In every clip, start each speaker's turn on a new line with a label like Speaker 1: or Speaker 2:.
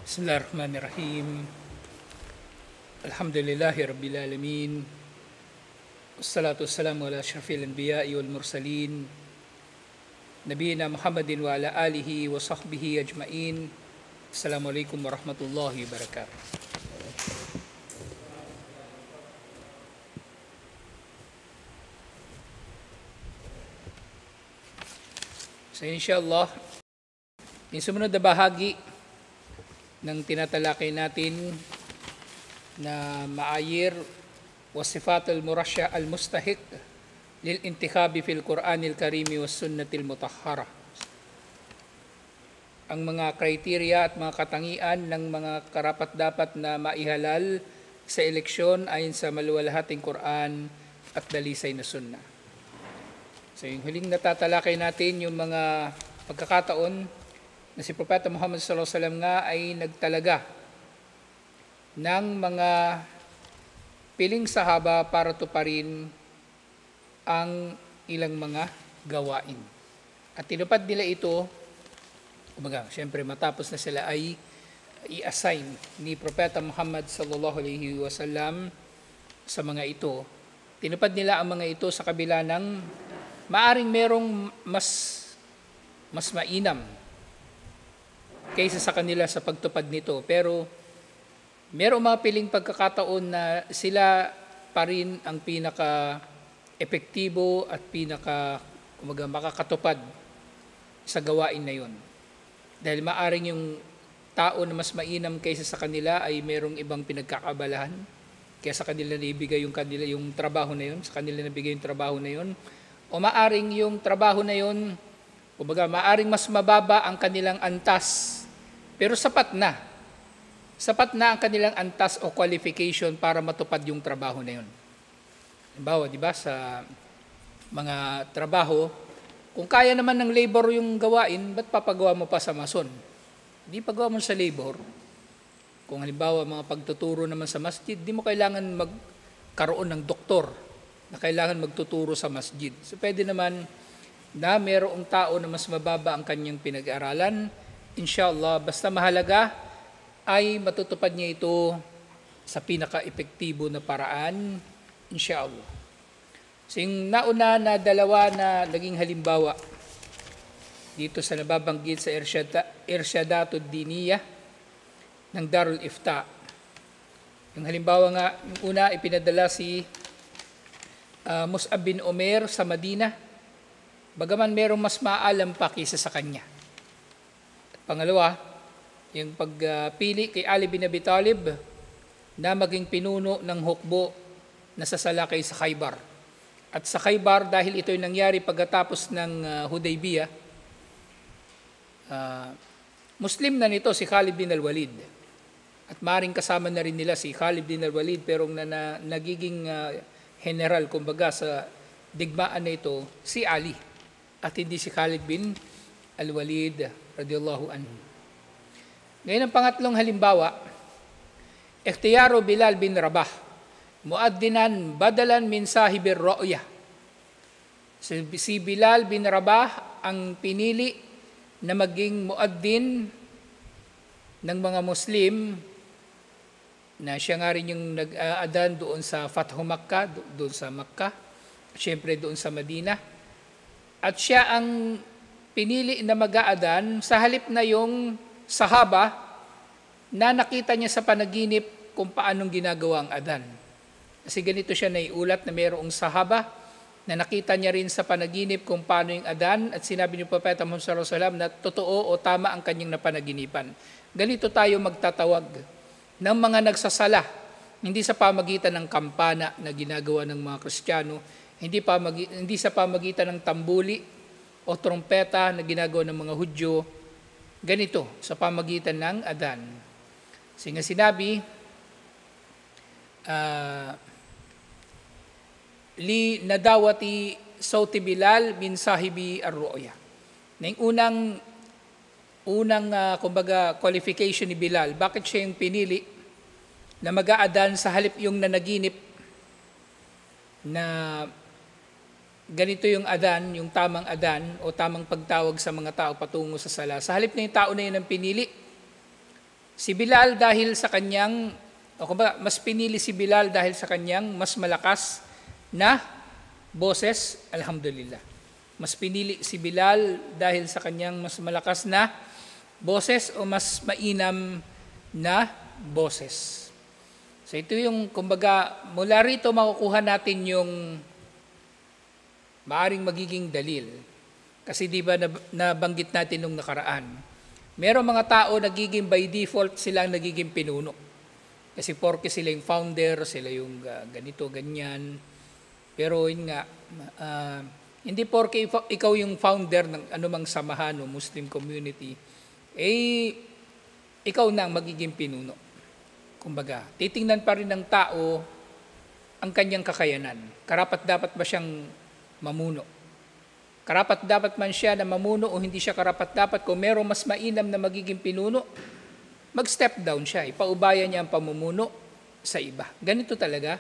Speaker 1: Bismillahirrahmanirrahim. Alhamdulillahi Rabbil Alamin. Wassalatu wassalamu ala asyrafil anbiya'i wal mursalin. Nabiyina Muhammadin wa ala alihi wa sahbihi ajma'in. Assalamualaikum warahmatullahi wabarakatuh. So inshallah, yung sumunod na bahagi ng tinatalakay natin na ma'ayir wa sifatul murasya al-mustahiq lil intikhabi fil Qur'anil Karimi was sunnatil mutahhara. Ang mga kriteria at mga katangian ng mga karapat-dapat na maihalal sa eleksyon ayon sa maluwalhating Qur'an at dalisay na sunna. So yung huling natatalakay natin yung mga pagkakataon na si Propeta Muhammad sallallahu alaihi wasallam nga ay nagtalaga ng mga piling sahaba para tuparin ang ilang mga gawain. At tinupad nila ito, siyempre matapos na sila ay i-assign ni Propeta Muhammad sallallahu alaihi wasallam sa mga ito. Tinupad nila ang mga ito sa kabila ng maaring merong mas mainam kaysa sa kanila sa pagtupad nito. Pero merong mga piling pagkakataon na sila pa rin ang pinaka-epektibo at makakatupad sa gawain na yon. Dahil maaring yung tao na mas mainam kaysa sa kanila ay merong ibang pinagkakabalahan. Kaya sa kanila naibigay yung trabaho na yon, sa kanila nabigay yung trabaho na yon. O maaring yung trabaho na yon, maaring mas mababa ang kanilang antas, pero sapat na ang kanilang antas o qualification para matupad yung trabaho na yun. Halimbawa, di ba, sa mga trabaho, kung kaya naman ng labor yung gawain, ba't papagawa mo pa sa mason? Di pagawa mo sa labor. Kung halimbawa, mga pagtuturo naman sa masjid, di mo kailangan magkaroon ng doktor na kailangan magtuturo sa masjid. So, pwede naman na mayroong tao na mas mababa ang kanyang pinag-aralan, inshallah, basta mahalaga ay matutupad niya ito sa pinaka-epektibo na paraan, inshallah. So yung nauna na dalawa na naging halimbawa dito sa nababanggit sa Irshadatud Diniyah ng Darul Ifta. Yung halimbawa nga, yung una ipinadala si Mus'ab bin Umair sa Madina, bagaman merong mas maalam pa kaysa sa kanya. At pangalawa, yung pagpili kay Ali bin Abi Talib na maging pinuno ng hukbo na sasalakay sa Khaybar. At sa Khaybar, dahil ito'y nangyari pagkatapos ng Hudaybiyah, Muslim na nito si Khalid bin al-Walid. At maring kasama na rin nila si Khalid bin al-Walid, pero nagiging general, kumbaga sa digmaan na ito, si Ali at hindi si Khalid bin al-Walid radiyallahu anhu. Ngayon ang pangatlong halimbawa, ikhtiyaro Bilal bin Rabah, muaddinan badalan min sahibir ru'yah. Si Bilal bin Rabah ang pinili na maging muaddin ng mga Muslim, na siya nga rin yung nag-aadan doon sa Fathu Makkah, doon sa Makkah, at syempre doon sa Madina. At siya ang pinili na mag-aadan sa halip na yung sahaba na nakita niya sa panaginip kung paanong ginagawa ang adan. Kasi ganito siya naiulat na mayroong sahaba na nakita niya rin sa panaginip kung paano yung adan, at sinabi ni Propeta Muhammad sallallahu alaihi wasallam na totoo o tama ang kanyang napanaginipan. Ganito tayo magtatawag ng mga nagsasala, hindi sa pamagitan ng kampana na ginagawa ng mga Kristiyano, hindi sa pamagitan ng tambuli o trompeta na ginagawa ng mga Hudyo, ganito, sa pamagitan ng adan. Kasi nga sinabi, li nadawati sauti Bilal min sahibi ar-ru'ya. Na yung unang qualification ni Bilal, bakit siya yung pinili na mag-aadan sa halip yung nanaginip na ganito yung adan, yung tamang adan o tamang pagtawag sa mga tao patungo sa sala. Sa halip na yung tao na yun ang pinili, Si Bilal dahil sa kanyang, o kumbaga, mas pinili si Bilal dahil sa kanyang mas malakas na boses, alhamdulillah. Mas pinili si Bilal dahil sa kanyang mas malakas na boses o mas mainam na boses. So ito yung, kumbaga, mula rito makukuha natin yung maaring magiging dalil. Kasi di ba nabanggit natin nung nakaraan, merong mga tao nagiging by default sila ang nagiging pinuno. Kasi porke sila yung founder, sila yung ganito, ganyan. Pero yun nga, hindi porke ikaw yung founder ng anumang samahan o Muslim community, ikaw na ang magiging pinuno. Kumbaga, titingnan pa rin ng tao ang kanyang kakayanan. Karapat-dapat ba siyang mamuno? Karapat-dapat man siya na mamuno o hindi siya karapat-dapat? Kung merong mas mainam na magiging pinuno, mag-step down siya. Ipaubaya niya ang pamumuno sa iba. Ganito talaga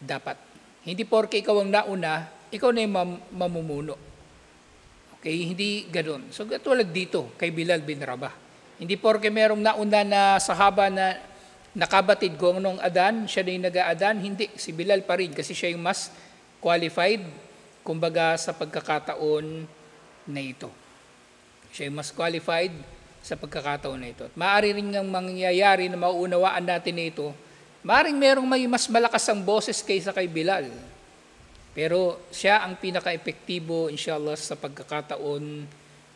Speaker 1: dapat. Hindi porke ikaw ang nauna, ikaw na yung mamumuno. Okay, hindi ganoon. So tulad dito kay Bilal bin Rabah. Hindi porke merong nauna na sahaba na nakabatid kung anong adan, siya na yung nag-aadan. Hindi, si Bilal pa rin kasi siya yung mas qualified, kumbaga sa pagkakataon na ito. Siya yung mas qualified sa pagkakataon na ito. At maaari rin ng mangyayari na mauunawaan natin na ito, maaaring merong may mas malakas ang boses kaysa kay Bilal. Pero siya ang pinaka-epektibo, inshallah, sa pagkakataon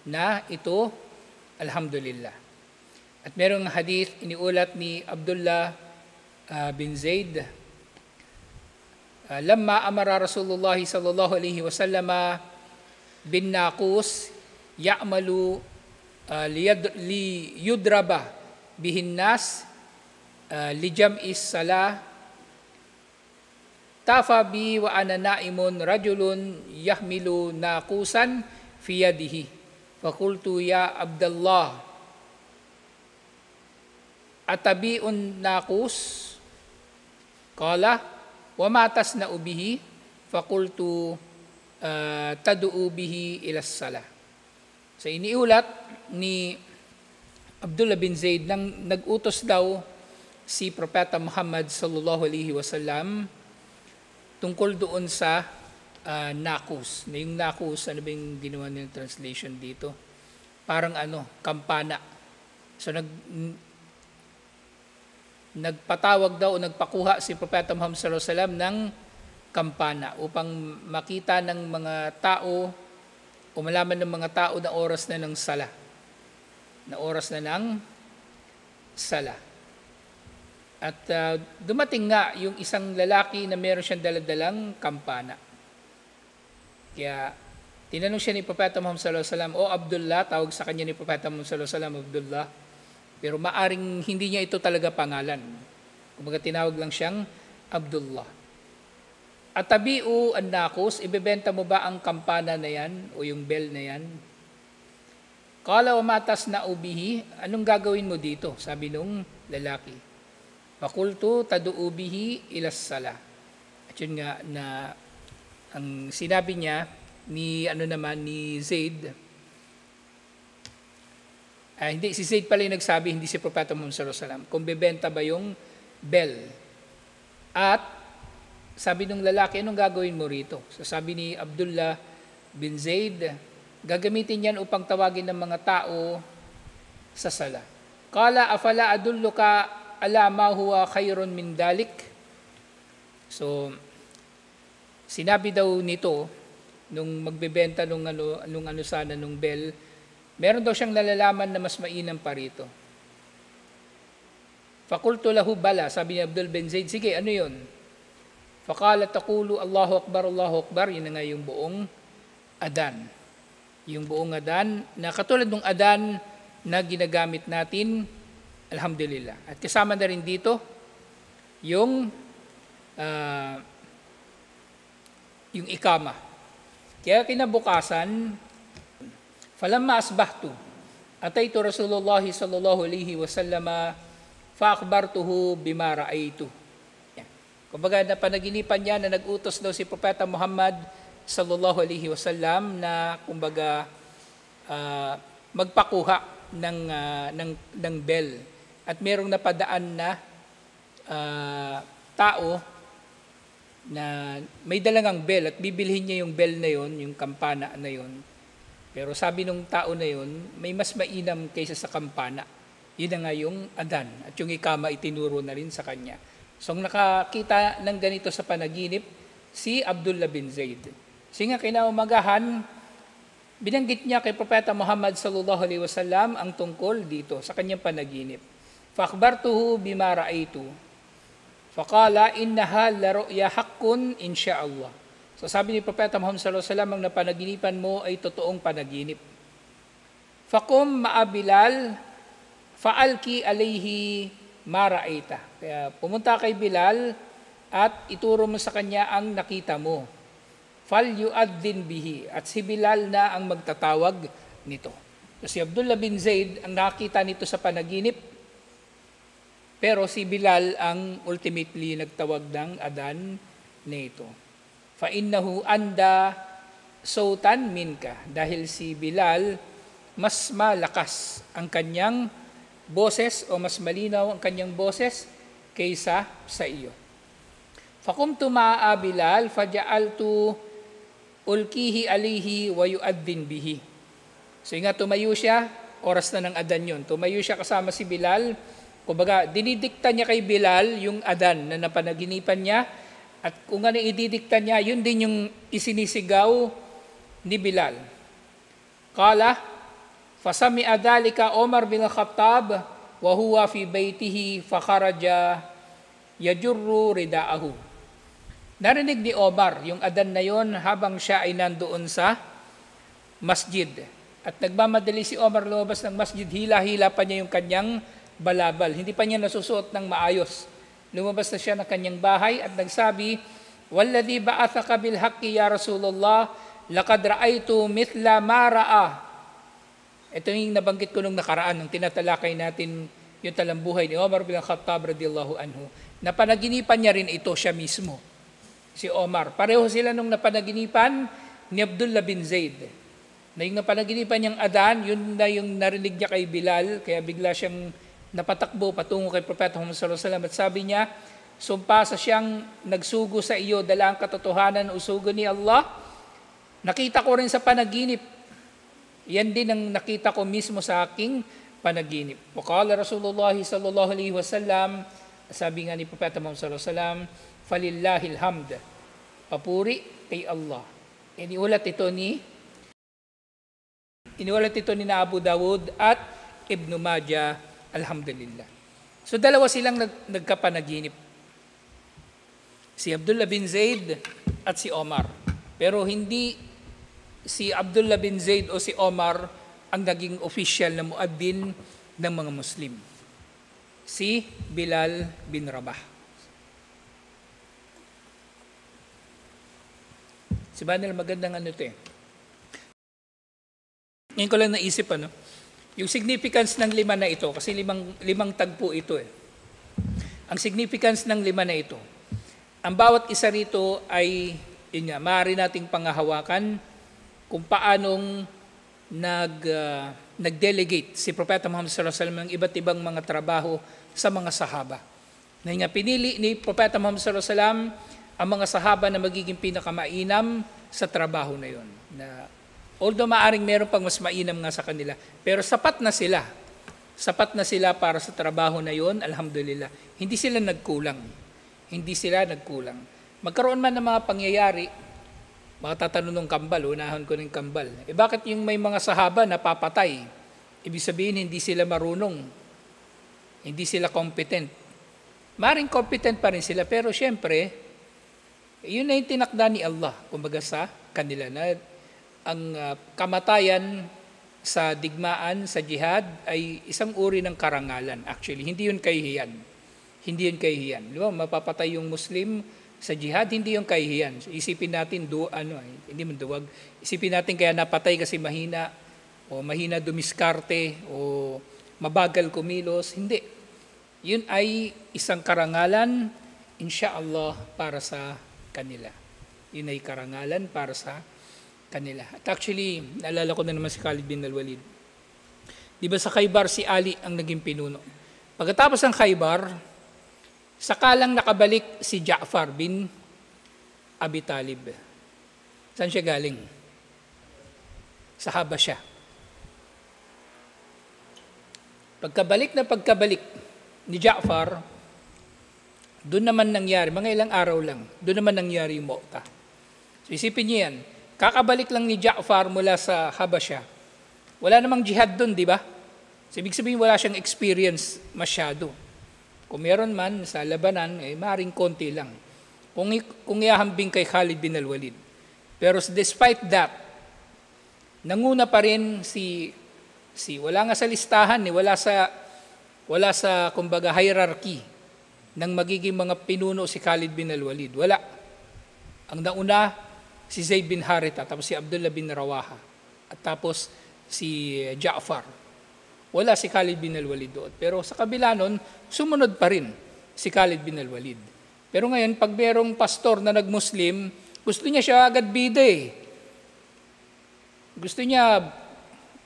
Speaker 1: na ito, alhamdulillah. At merong hadith iniulat ni Abdullah bin Zaid, lamma amara Rasulullah sallallahu alaihi wasallam bin naqus ya'malu liyudraba bihin nas lijam'is salah tafa bi wa ana naimun rajulun yahmilu naqusan fi yadihi faqultu ya Abdullah atabiun naqus qala wa matas na ubihi faqultu tad'u bihi ila salah. So iniulat ni Abdullah bin Zaid nang nag-utos daw si Propeta Muhammad sallallahu alaihi wasallam tungkol doon sa naqus. Na yung naqus, ano ba yung ginawa ng translation dito? Parang kampana. So nagpatawag daw o nagpakuha si Propeta Muhammad sallallahu alaihi wasallam ng kampana upang makita ng mga tao o malaman ng mga tao na oras na ng sala. Na oras na ng sala. At dumating nga yung isang lalaki na meron siyang daladalang kampana. Kaya tinanong siya ni Propeta Muhammad sallallahu alaihi wasallam, "O Abdullah," tawag sa kanya ni Propeta Muhammad sallallahu alaihi wasallam, Abdullah. Pero maaring hindi niya ito talaga pangalan. Kumbaga tinawag lang siyang Abdullah. Atabiu an-naqus, ibebenta mo ba ang kampana na yan o yung bell na yan? Qala wa matas na ubihi, anong gagawin mo dito? Sabi nung lalaki. Fakultu tad'u bihi ila salah. At yun nga na ang sinabi niya ni ni Zaid. Hindi, si Zaid pala yung nagsabi, hindi si Propeta Muhammad sallallahu alaihi wasallam. Kung bebenta ba yung bell. At sabi nung lalaki, anong gagawin mo rito? So sabi ni Abdullah bin Zaid, gagamitin yan upang tawagin ng mga tao sa sala. Qala afala adulluka ala ma huwa khairun min dalik. So sinabi daw nito nung magbebenta nung bell, meron daw siyang nalalaman na mas mainam pa rito. Fakultu lahu bala, sabi ni Abdul bin Zaid, sige, ano yun? Faqala taqulu Allahu Akbar, yun na nga yung buong adan. Yung buong adan, na katulad ng adan na ginagamit natin, alhamdulillah. At kasama na rin dito, yung ikama. Kaya kinabukasan, falamma asbahtu, ataitu Rasulullah sallallahu alaihi wasallam fa-akhbartuhu bima ra'aytu. Kumbaga napanaginipan niya na nag-utos daw si Propeta Muhammad sallallahu alaihi wasallam na kumbaga magpakuha ng bell. at merong napadaan na tao na may dalangang bell at bibilhin niya yung bell na yon, yung kampana na yon. Pero sabi nung tao na yon, may mas mainam kaysa sa kampana. Yun na nga yung adan at yung ikama itinuro na rin sa kanya. So nakakita ng ganito sa panaginip si Abdullah bin Zaid. Kasi nga kinaumagahan, binanggit niya kay Propeta Muhammad sallallahu alaihi wasallam ang tungkol dito sa kanyang panaginip. Fa-akhbartuhu bima ra'aytu. Faqala innaha la ru'ya haqqun insyaallah. So sabi ni Propeta Muhammad sallallahu alaihi wasallam, ang napanaginipan mo ay totoong panaginip. Faqum ma'a Bilal fa'alki alayhi ma ra'aita. Kaya pumunta kay Bilal at ituro mo sa kanya ang nakita mo. Fal yu'adhin bihi. At si Bilal na ang magtatawag nito. So si Abdullah bin Zaid ang nakita nito sa panaginip, pero si Bilal ang ultimately nagtawag ng adan nito. Fa innahu anda sautan minka. Dahil si Bilal mas malakas ang kanyang boses o mas malinaw ang kanyang boses kaysa sa iyo. Faqumtu ma'a Bilal faja'altu ulkihi alihi wa yu'adhin bihi. So nga tumayo siya, oras na ng adan yun. Tumayo siya kasama si Bilal. Kumbaga, dinidikta niya kay Bilal yung adan na napanaginipan niya, at kung ano ididikta niya, yun din yung isinisigaw ni Bilal. Qala, fasami'a dhalika Omar bin Khattab wa huwa fi baytihi fakharaja yajurru ridaahu. Narinig ni Omar yung adan na yon habang siya ay nandoon sa masjid. At nagmamadali si Omar lumabas ng masjid, hila-hila pa niya yung kanyang balabal. Hindi pa niya nasusuot ng maayos. Lumabas na siya ng kanyang bahay at nagsabi, "Walladhi ba'athaka bil haqqi ya Rasulullah, laqad ra'aytu mithla ma ra'a." Ito yung nabanggit ko nung nakaraan, nung tinatalakay natin yung talambuhay ni Omar bin Khattab radiyallahu anhu. Napanaginipan niya rin ito siya mismo, si Omar. Pareho sila nung napanaginipan ni Abdullah bin Zaid. Na yung napanaginipan niyang adan, yun na yung narinig niya kay Bilal, kaya bigla siyang napatakbo patungo kay Propeta Muhammad sallallahu alaihi wasallam at sabi niya, sumpa sa siyang nagsugo sa iyo, dala ang katotohanan o sugo ni Allah. Nakita ko rin sa panaginip. Yan din ang nakita ko mismo sa aking panaginip. Waqala Rasulullah sallallahu alaihi wasallam, sabi nga ni Propeta Muhammad sallallahu alaihi wasallam, falillahil hamd. Papuri kay Allah. Iniulat ito ni na Abu Dawud at Ibn Majah. Alhamdulillah. So dalawa silang nagkapanaginip. Si Abdullah bin Zaid at si Omar. Pero hindi si Abdullah bin Zaid o si Omar ang naging official na muaddin ng mga Muslim. Si Bilal bin Rabah. Si Banal, magandang ano ito eh. Ngayon ko lang naisip yung significance ng 5 na ito, kasi limang tagpo ito eh. Ang significance ng 5 na ito, ang bawat isa rito ay, yun nga, maaari nating pangahawakan kung paanong nag-delegate si Propeta Muhammad sallallahu alaihi wasallam ng iba't ibang mga trabaho sa mga sahaba. Na nga, pinili ni Propeta Muhammad sallallahu alaihi wasallam ang mga sahaba na magiging pinakamainam sa trabaho na yon. Na although maaring meron pang mas mainam nga sa kanila, pero sapat na sila. Sapat na sila para sa trabaho na yon, alhamdulillah. Hindi sila nagkulang. Magkaroon man ng mga pangyayari, makatatanong ng kambal, unahan ko ng kambal. Bakit yung may mga sahaba napapatay? Ibig sabihin, hindi sila marunong. Hindi sila competent. Maring competent pa rin sila, pero syempre, yun na yung tinakda ni Allah, kumbaga sa kanila, na ang kamatayan sa digmaan, sa jihad, ay isang uri ng karangalan. Actually, hindi yun kahihiyan. Di ba? Mapapatay yung Muslim sa jihad, hindi yung kahihiyan. So, isipin natin, hindi man duwag. Isipin natin kaya napatay kasi mahina, o mahina dumiskarte, o mabagal kumilos. Hindi. Yun ay isang karangalan, insyaallah, para sa kanila. Yun ay karangalan para sa kanila. At actually, naalala ko na naman si Khalid bin al-Walid. Di ba sa Khaybar si Ali ang naging pinuno? Pagkatapos ng Khaybar, sakalang nakabalik si Ja'far bin Abi Talib. Saan siya galing? Sa Habasya. Pagkabalik ni Ja'far, doon naman nangyari, mga ilang araw lang, doon naman nangyari yung Mu'tah. So isipin niyo yan, kakabalik lang ni Ja'far mula sa Habasya. Wala namang jihad doon, di ba? So, ibig sabihin wala siyang experience masyado. Kung meron man sa labanan, maaaring konti lang. Kung ihahambing kay Khalid bin al-Walid. Pero despite that, nanguna pa rin si wala nga sa listahan, wala sa kumbaga hierarchy ng magiging mga pinuno si Khalid bin al-Walid. Wala. Ang nauna, si Zayd bin Haritha, tapos si Abdullah bin Rawaha, at tapos si Ja'far. Wala si Khalid bin al-Walid doon. Pero sa kabila nun, sumunod pa rin si Khalid bin al-Walid. Pero ngayon, pag merong pastor na nag-Muslim, gusto niya siya agad bida eh. Gusto niya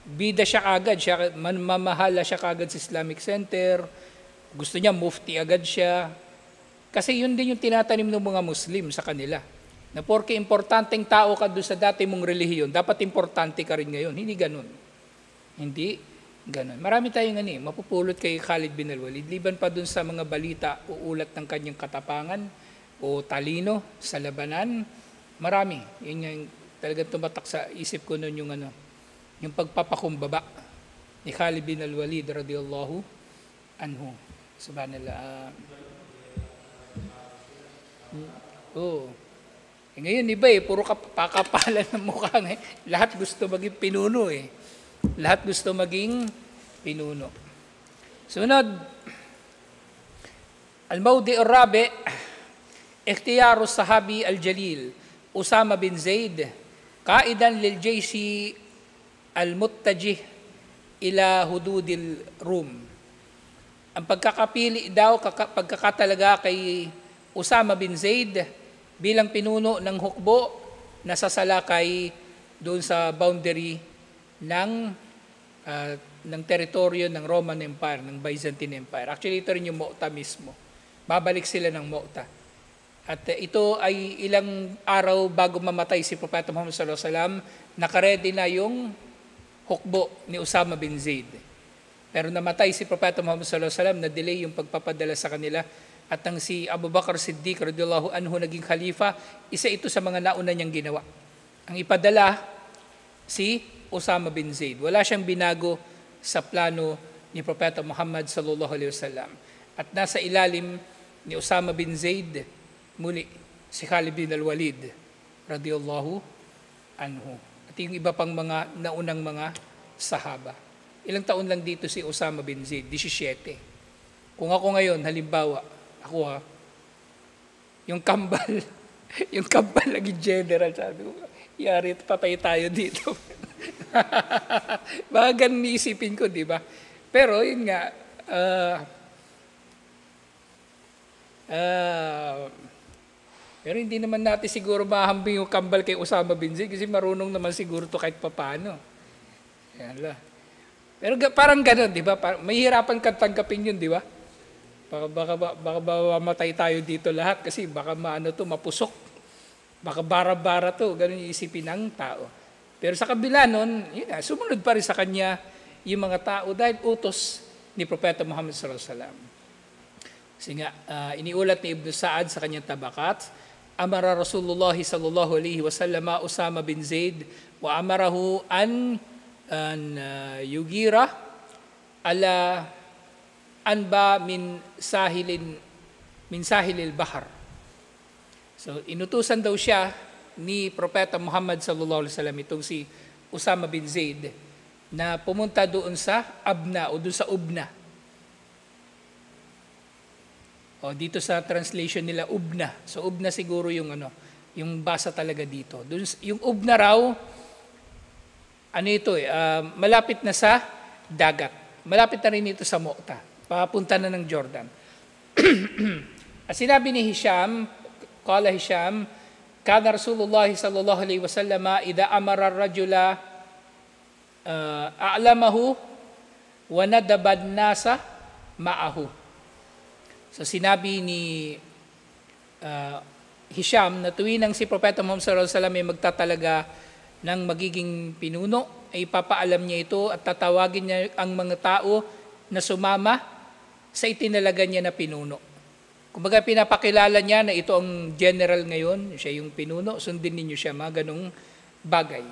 Speaker 1: bida siya agad, mamahala siya agad sa Islamic Center. Gusto niya mufti agad siya. Kasi yun din yung tinatanim ng mga Muslim sa kanila. Na porke importanteng tao ka doon sa dati mong relihiyon, dapat importante ka rin ngayon. Hindi ganun. Hindi ganun. Marami tayong mapupulot kay Khalid bin al-Walid. Liban pa dun sa mga balita o ulat ng kanyang katapangan o talino sa labanan. Marami. Yun yung talagang tumatak sa isip ko nun yung pagpapakumbaba ni Khalid bin al-Walid radiyallahu anhu. Subhanallah. Ngayon iba puro pakapalan ng mukha. Lahat gusto maging pinuno Lahat gusto maging pinuno. Sunod, al-Mawdi' al-Rabi', ikhtiyaru sahabi al-Jalil, Usama bin Zaid, qaidan lil-jaysh al-muttajih ila hududil Rum. Ang pagkakapili daw, pagkakatalaga kay Usama bin Zaid bilang pinuno ng hukbo na sasalakay doon sa boundary ng teritoryo ng Roman Empire, ng Byzantine Empire. Actually, ito rin yung Mu'tah mismo. Babalik sila ng Mu'tah. At ito ay ilang araw bago mamatay si Propeta Muhammad sallallahu alaihi wasallam, nakaredy na yung hukbo ni Usama bin Zaid. Pero namatay si Propeta Muhammad sallallahu alaihi wasallam, na-delay yung pagpapadala sa kanila. At ang si Abu Bakr Siddiq radhiyallahu anhu naging khalifa, isa ito sa mga nauna niyang ginawa. Ang ipadala si Usama bin Zaid. Wala siyang binago sa plano ni Propeta Muhammad sallallahu alaihi wasallam. At nasa ilalim ni Usama bin Zaid muli si Khalid bin al-Walid radiyallahu anhu. At yung iba pang mga naunang mga sahaba. Ilang taon lang dito si Usama bin Zaid? 17. Kung ako ngayon, halimbawa, yung kambal naging general, sabi ko, yari, patay tayo dito. Baka ganun iisipin ko, di ba? Pero yun nga, pero hindi naman natin siguro mahambing yung kambal kay Usama bin Zaid kasi marunong naman siguro to kahit papano. Yan lang. Pero parang ganun, di ba? Mahihirapan kang tanggapin yun, di ba? Baka mamatay tayo dito lahat kasi baka mapusok. Baka bara-bara to, ganun yung isipin ng tao. Pero sa kabila nun, sumunod pa rin sa kanya yung mga tao dahil utos ni Propeta Muhammad sallallahu alaihi wasallam. Kasi nga, iniulat ni Ibn Sa'ad sa kanyang tabakat, amara Rasulullah sallallahu alaihi wasallam Usama bin Zaid wa amarahu an yugira ala anba min sahilil bahar. So, inutusan daw siya ni Propeta Muhammad sallallahu alaihi wasallam itong si Usama bin Zaid na pumunta doon sa Abna o doon sa Ubna. O dito sa translation nila Ubna. So Ubna siguro yung yung basa talaga dito. Doon yung Ubna raw malapit na sa dagat. Malapit na rin ito sa Mu'tah. Papunta na ng Jordan. At sinabi ni Hisham, qala Hisham, kana Rasulullah sallallahu alaihi wasallam idha amara ar-rajula a'lamahu wa nadaba an-nasa ma'ahu. So sinabi ni Hisham na tuwinang si Propeta Muhammad sallallahu alaihi wasallam ay magtatalaga ng magiging pinuno, ay ipapaalam niya ito at tatawagin niya ang mga tao na sumama sa itinalaga niya na pinuno. Kumbaga pinapakilala niya na ito ang general ngayon, siya yung pinuno, sundin ninyo siya, mga ganong bagay.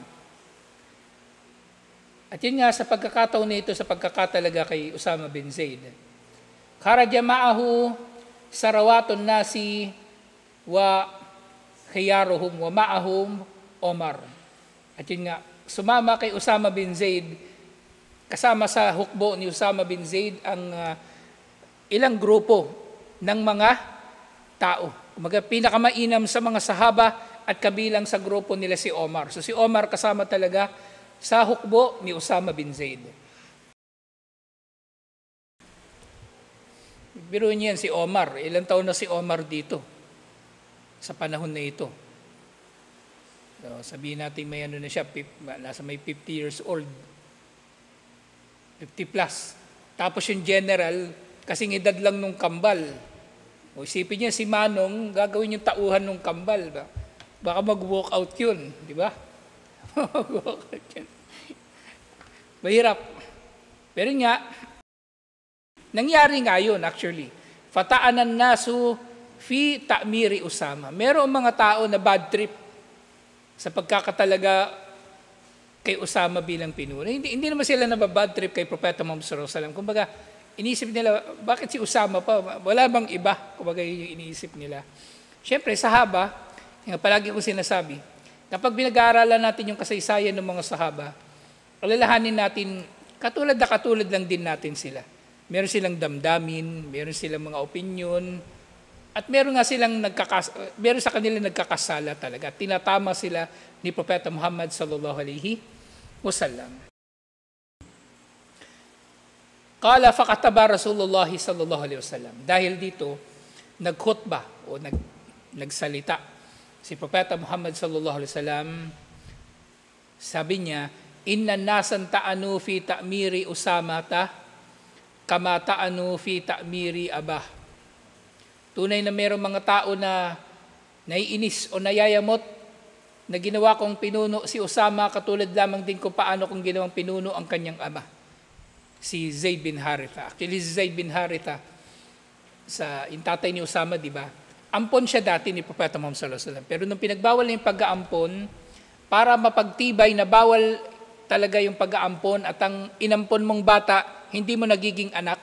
Speaker 1: At yun nga sa pagkakataon na ito, sa pagkakatalaga kay Usama bin Zaid. Kharaja ma'ahu sarawatun nasi wa khiyaruhum wa ma'ahum Omar. At yun nga, sumama kay Usama bin Zaid, kasama sa hukbo ni Usama bin Zaid ang ilang grupo ng mga tao. Kumaga pinakamainam sa mga sahaba at kabilang sa grupo nila si Omar. So si Omar kasama talaga sa hukbo ni Usama bin Zaid. Biruin niyan si Omar. Ilang taon na si Omar dito sa panahon na ito. So, sabihin natin may ano na siya, nasa may 50 years old. 50 plus. Tapos yung general, kasing edad lang nung kambal. O isipin niya si Manong, gagawin yung tauhan nung kambal. Baka mag-walk out yun, di ba? Mag-walk out yun. Mahirap. Pero nga, nangyari nga yun actually. Fataanan nasu fi ta'miri Usama. Merong mga tao na bad trip sa pagkakatalaga kay Usama bilang pinuno. Hindi naman sila na bad trip kay Propeta Muhammad sallallahu alaihi wasallam. Kumbaga, inisip nila, bakit si Usama pa? Wala bang iba? Kumbaga, yung iniisip nila. Siyempre, sahaba, yung palagi ko sinasabi, kapag binag-aaralan natin yung kasaysayan ng mga sahaba, alalahanin natin, katulad lang din natin sila. Meron silang damdamin, meron silang mga opinion, at meron sa kanila nagkakasala talaga. Tinatama sila ni Propeta Muhammad sallallahu alaihi wasallam. Qala faqataba Rasulullah sallallahu alaihi wasallam. Dahil dito nagkhutbah o nagsalita si Propeta Muhammad sallallahu alaihi wasallam. Sabi niya, "Inna nasan ta'anu fi ta'miri Usamata kama ta'anu fi ta'miri Abah." Tunay na mayroong mga tao na naiinis o nayayamot na ginawa kong pinuno si Usama katulad lamang din kung paano kong ginawang pinuno ang kanyang ama, si Zaid bin Haritha. Actually, si Zaid bin Haritha, yung tatay ni Usama, di ba? Ampon siya dati ni Propeta Muhammad sallallahu alaihi wasallam. Pero nung pinagbawal na yung pag-aampon, para mapagtibay na bawal talaga yung pag-aampon at ang inampon mong bata, hindi mo nagiging anak,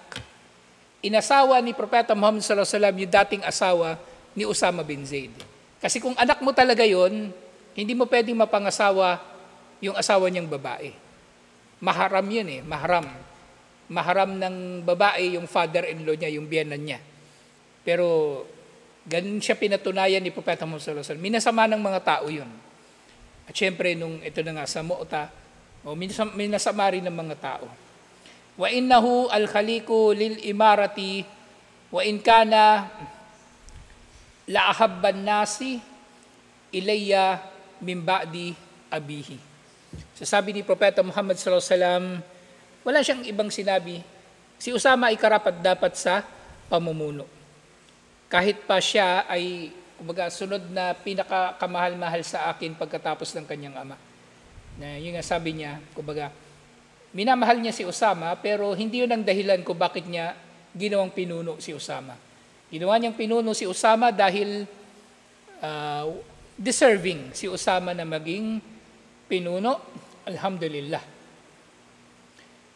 Speaker 1: inasawa ni Propeta Muhammad sallallahu alaihi wasallam yung dating asawa ni Usama bin Zaid. Kasi kung anak mo talaga yon, hindi mo pwedeng mapangasawa yung asawa niyang babae. Maharam yun mahram. Maharam ng babae yung father-in-law niya, yung biyenan niya. Pero ganun siya pinatunayan ni Propeta Muhammad sallallahu alaihi wasallam. Minasama ng mga tao yun. At syempre, nung ito na nga sa Mu'ta, minasama rin ng mga tao. Wa innahu al-khaliqu lil imarati wa in kana la ahabban nasi ilayya min ba'di abihi. So sabi ni Propeta Muhammad sallallahu alaihi wasallam, wala siyang ibang sinabi. Si Usama ay karapat-dapat sa pamumuno. Kahit pa siya ay kumbaga sunod na pinakakamahal-mahal sa akin pagkatapos ng kanyang ama. Na yun nga sabi niya, kumbaga minamahal niya si Usama, pero hindi yun ang dahilan kung bakit niya ginawang pinuno si Usama. Ginawa niyang pinuno si Usama dahil deserving si Usama na maging pinuno. Alhamdulillah.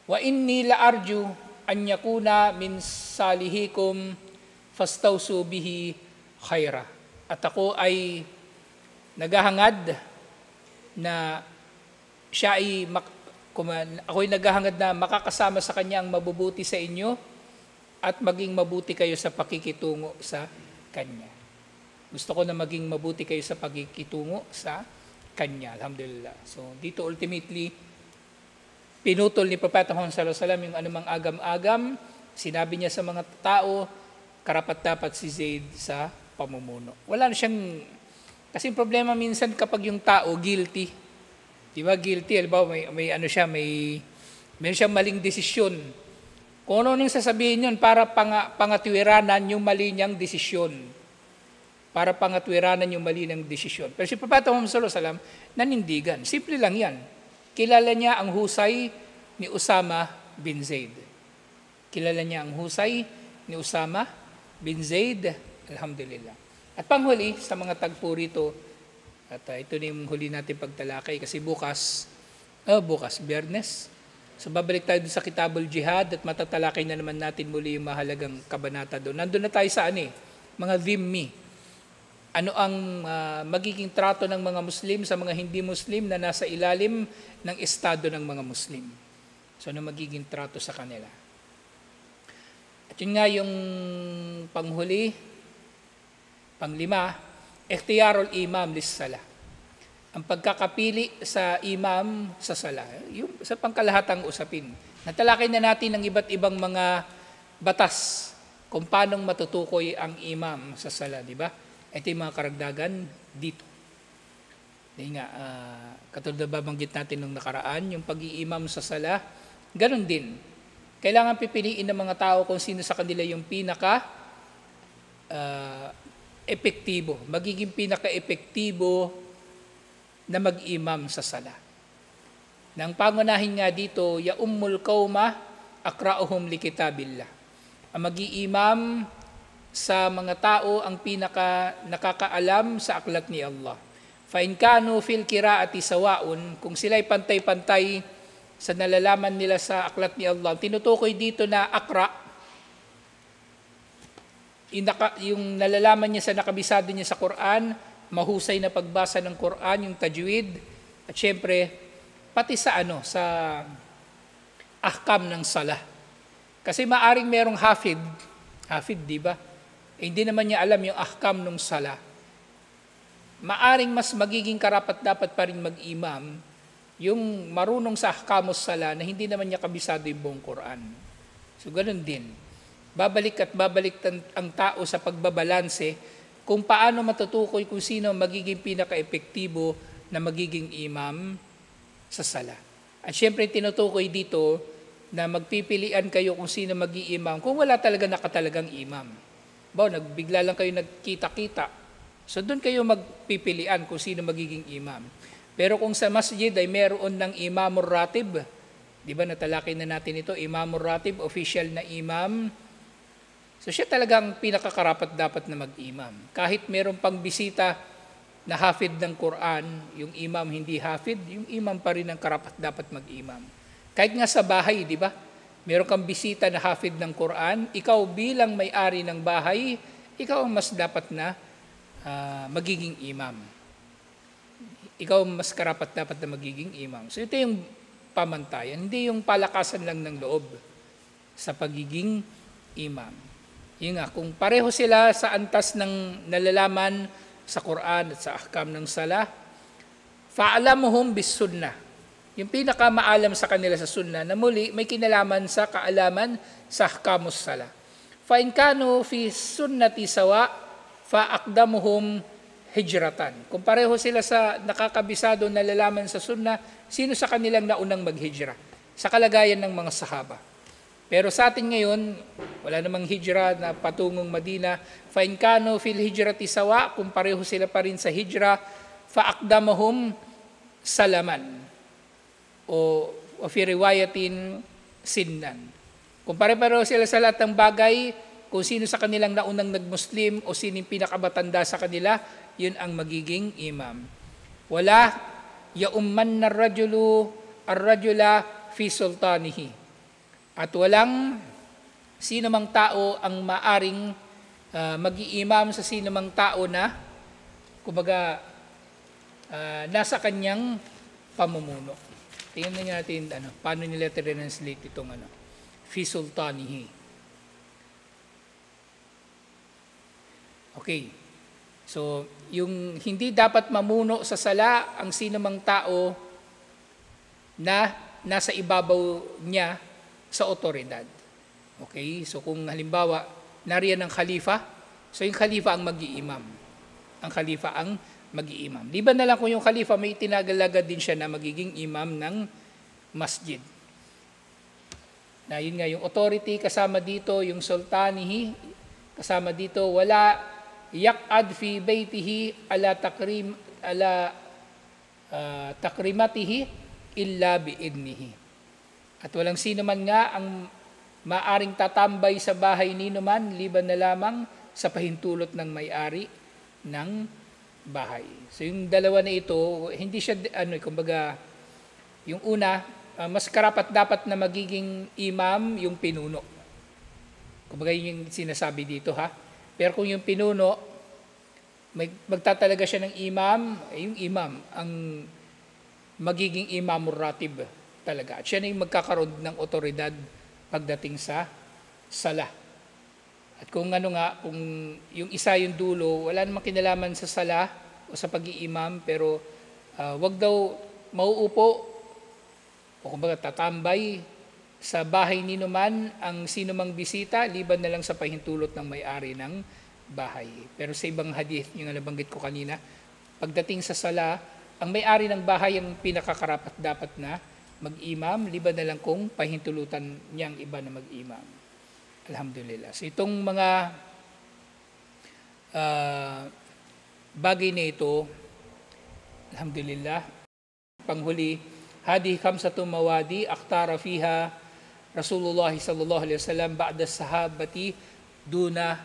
Speaker 1: Wa inni la arju an yakuna min salihikum fastawsu bihi khaira. At ako ay naghahangad na siya ay ako'y naghahangad na makakasama sa kanya ang mabubuti sa inyo at maging mabuti kayo sa pakikitungo sa kanya. Gusto ko na maging mabuti kayo sa pakikitungo sa kanya. Alhamdulillah. So dito ultimately, pinutol ni Propeta Muhammad sallallahu alaihi wasallam yung anumang agam-agam. Sinabi niya sa mga tao, karapat-dapat si Zaid sa pamumuno. Wala na siyang, kasi problema minsan kapag yung tao guilty, di ba guilty, halimbawa may ano siya, may siyang maling desisyon. Kung ano nang sasabihin yun para pangatwiranan yung mali niyang desisyon. Para pangatwiranan yung mali ng desisyon. Pero si Propeta Muhammad sallallahu alaihi wasallam nanindigan. Simple lang yan. Kilala niya ang husay ni Usama bin Zaid. Kilala niya ang husay ni Usama bin Zaid. Alhamdulillah. At panghuli sa mga tagpo rito, at ito na yung huli natin pagtalakay kasi bukas, Biyernes. So babalik tayo sa Kitabul Jihad at matatalakay na naman natin muli yung mahalagang kabanata doon. Nandun na tayo sa mga dhimmi. Ano ang magiging trato ng mga Muslim sa mga hindi Muslim na nasa ilalim ng estado ng mga Muslim. So ano magiging trato sa kanila. At yun nga yung panghuli, panglima, ikhtiyarul imam lis-salah. Ang pagkakapili sa imam sa sala, yung sa pangkalahatang usapin. Natalakay na natin ang iba't ibang mga batas kung paano matutukoy ang imam sa sala, di ba? Ito yung mga karagdagan dito. Dahil nga, katulad na babanggit natin nung nakaraan, yung pag-iimam sa sala, ganun din. Kailangan pipiliin ng mga tao kung sino sa kanila yung epektibo, magiging pinaka-epektibo na mag-imam sa sala. Nang pangunahin nga dito, ya ummul qauma akra'uhum li kitabillah. Ang mag-iimam sa mga tao ang pinaka nakakaalam sa aklat ni Allah. Fa in kanu fil qiraati sawaun, kung sila'y pantay-pantay sa nalalaman nila sa aklat ni Allah. Tinutukoy dito na akra, yung nalalaman niya sa nakabisado niya sa Quran, mahusay na pagbasa ng Quran, yung tajwid, at syempre, pati sa ahkam ng salah. Kasi maaring merong hafid, di ba? Hindi naman niya alam yung ahkam ng salah. Maaring mas magiging karapat-dapat pa rin mag-imam yung marunong sa ahkamos salah na hindi naman niya kabisado yung buong Quran. So, ganun din. Babalik ang tao sa pagbabalanse kung paano matutukoy kung sino magiging pinaka-epektibo na magiging imam sa sala. At syempre tinutukoy dito na magpipilian kayo kung sino mag-iimam kung wala talaga nakatalagang imam. Nagbigla lang kayo nagkita-kita. So doon kayo magpipilian kung sino magiging imam. Pero kung sa masjid ay meron ng imamur ratib, di ba natalakay na natin ito, imamur ratib, official na imam. So siya talagang pinakakarapat dapat na mag-imam. Kahit meron pang bisita na hafid ng Quran, yung imam hindi hafid, yung imam pa rin ang karapat dapat mag-imam. Kahit nga sa bahay, di ba? Meron kang bisita na hafid ng Quran, ikaw bilang may-ari ng bahay, ikaw ang mas dapat na magiging imam. Ikaw ang mas karapat dapat na magiging imam. So ito yung pamantayan, hindi yung palakasan lang ng loob sa pagiging imam. Yun nga, kung pareho sila sa antas ng nalalaman sa Quran at sa ahkam ng salah, fa'alamuhum bis sunnah. Yung pinakamaalam sa kanila sa sunnah na muli may kinalaman sa kaalaman sa ahkamus salah. Fa in kanu fi sunnati sawa fa aqdamuhum hijratan. Kung pareho sila sa nakakabisado nalalaman sa sunnah, sino sa kanilang naunang maghijra? Sa kalagayan ng mga sahaba. Pero sa atin ngayon, wala namang hijra na patungong Madina. Fa in kanu fil hijrati sawa, kung pareho sila pa rin sa hijra, fa aqdamuhum salaman. O fi riwayatin sinnan. Kung pare-pareho sila sa lahat ng bagay, kung sino sa kanilang naunang nagmuslim o sino yung pinakabatanda sa kanila, yun ang magiging imam. Wala yaumman ar-rajula fi sultanihi. At walang sino mang tao ang maaring mag-iimam sa sino mang tao na kumbaga nasa kanyang pamumuno. Tingnan natin paano nila translate itong fi sultanihi. Okay. So, yung hindi dapat mamuno sa sala ang sino mang tao na nasa ibabaw niya sa otoridad. Okay? So, kung halimbawa, nariyan ang khalifa, so yung khalifa ang mag-iimam. Ang khalifa ang mag-iimam. Liban na lang kung yung khalifa may tinagalaga din siya na magiging imam ng masjid. Na yun nga, yung authority kasama dito, yung sultanihi, kasama dito, wala yak'ad fi baytihi ala takrimatihi illa biidnihi. At walang sino man nga ang maaring tatambay sa bahay ni numan, liban na lamang sa pahintulot ng may-ari ng bahay. So yung dalawa na ito, hindi siya, kumbaga, yung una, mas karapat dapat na magiging imam yung pinuno. Kumbaga yun yung sinasabi dito ha. Pero kung yung pinuno, magtatalaga siya ng imam, yung imam ang magiging imamur ratib talaga. At siya na yung magkakaroon ng otoridad pagdating sa sala. At kung kung yung isa yung dulo, wala namang kinalaman sa sala o sa pag-iimam, pero wag daw mauupo o kumbaga tatambay sa bahay ni numan ang sino mang bisita, liban na lang sa pahintulot ng may-ari ng bahay. Pero sa ibang hadith, yung nabanggit ko kanina, pagdating sa sala, ang may-ari ng bahay ang pinakakarapat dapat na mag-imam, liban na lang kung pahintulutan niyang iba na mag-imam. Alhamdulillah. So itong mga bagay na ito, alhamdulillah, panghuli, hadi khamsatu mawadi akhtara fiha Rasulullah sallallahu alaihi wasallam ba'da sahabati duna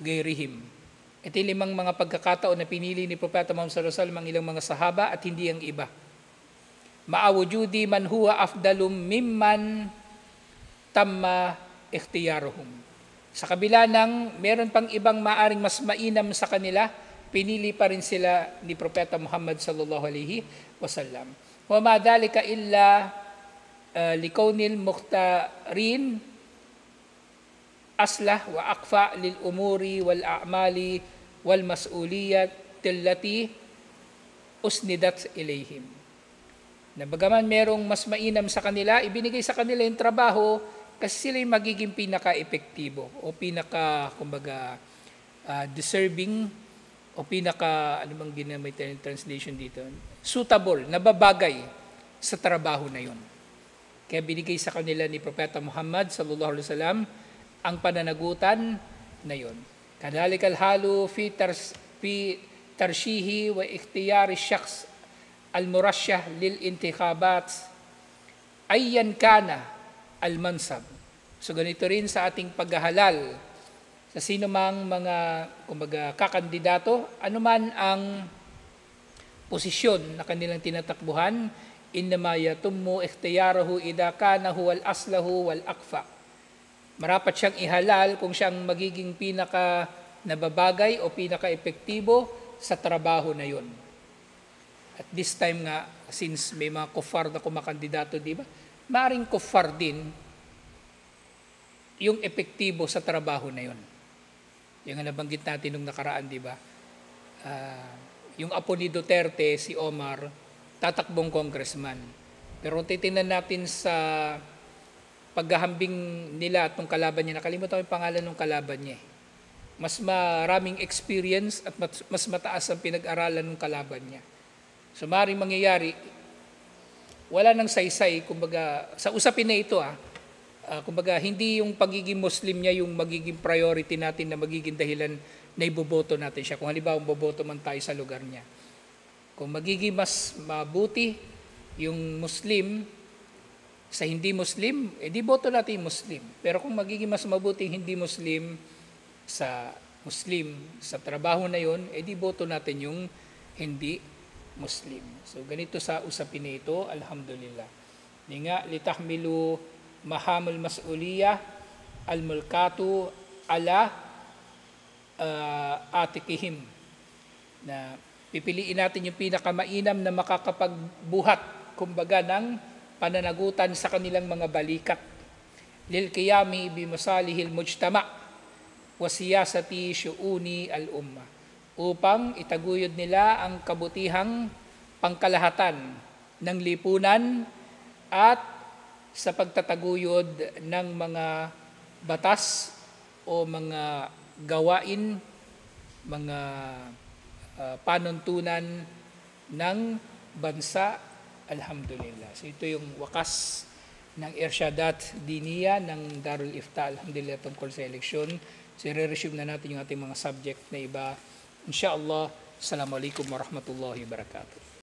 Speaker 1: gairihim. Ito yung 5 mga pagkakataon na pinili ni Propeta Muhammad sallallahu alaihi wasallam ang ilang mga sahaba at hindi ang iba. Ma'awujudi man huwa afdalum mimman tamma ikhtiyaruhum. Sa kabila ng meron pang ibang maaring mas mainam sa kanila, pinili pa rin sila ni Propeta Muhammad sallallahu alaihi wasallam. Wa ma dhalika illa likawnil mukhtarin aslah wa aqfa lil umuri wal a'mali wal mas'uliyat allati usnidat ilayhim. Na bagaman merong mas mainam sa kanila, ibinigay sa kanila yung trabaho kasi sila yung magiging pinaka-epektibo o deserving o ano bang ginamit yung translation dito? Suitable, nababagay sa trabaho na yun. Kaya binigay sa kanila ni Propeta Muhammad sallallahu alaihi wasallam ang pananagutan na yun. Kadhalikal halu fi tarshihi wa ikhtiyari syakhs al-murashyah lil intikhabat ayyan kana al-mansab. So ganito rin sa ating paghahalal sa sino mang mga kakandidato, anuman ang posisyon na kanilang tinatakbuhan, innama yatummu ikhtiyarahu idha kana huwal aslahu wal aqfa. Marapat siyang ihalal kung siyang magiging pinaka nababagay o pinaka epektibo sa trabaho na yon. At this time nga, since may mga kuffar na kumakandidato, di ba? Maaring kuffar din yung epektibo sa trabaho na yon. Yung nabanggit natin nung nakaraan, di ba? Yung apo ni Duterte, si Omar, tatakbong congressman. Pero titingnan natin sa paghahambing nila at nung kalaban niya, nakalimutan ko yung pangalan ng kalaban niya. Mas maraming experience at mas mataas ang pinag-aralan ng kalaban niya. So maaaring mangyayari, wala nang saysay, sa usapin na ito, hindi yung pagiging Muslim niya yung magiging priority natin na magiging dahilan na iboboto natin siya. Kung halimbawa, boboto man tayo sa lugar niya. Kung magiging mas mabuti yung Muslim sa hindi Muslim, di boto natin yung Muslim. Pero kung magiging mas mabuti yung hindi Muslim sa trabaho na yun, di boto natin yung hindi Muslim. So ganito sa usapin na ito, alhamdulillah. Di nga, litahmilu mahamul mas'uliyah al-mulkatu ala atikihim. Na pipiliin natin yung pinakamainam na makakapagbuhat, ng pananagutan sa kanilang mga balikat. Lil qiyami bi masalihil mujtama' wa siyasati syu'uni al-umma. Upang itaguyod nila ang kabutihang pangkalahatan ng lipunan at sa pagtataguyod ng mga batas o mga gawain, mga panuntunan ng bansa. Alhamdulillah. So ito yung wakas ng Irshadat Diniya ng Darul Ifta, alhamdulillah, tungkol sa eleksyon. So, i-resume na natin yung ating mga subject na iba. Inshallah, Assalamualaikum warahmatullahi wabarakatuh.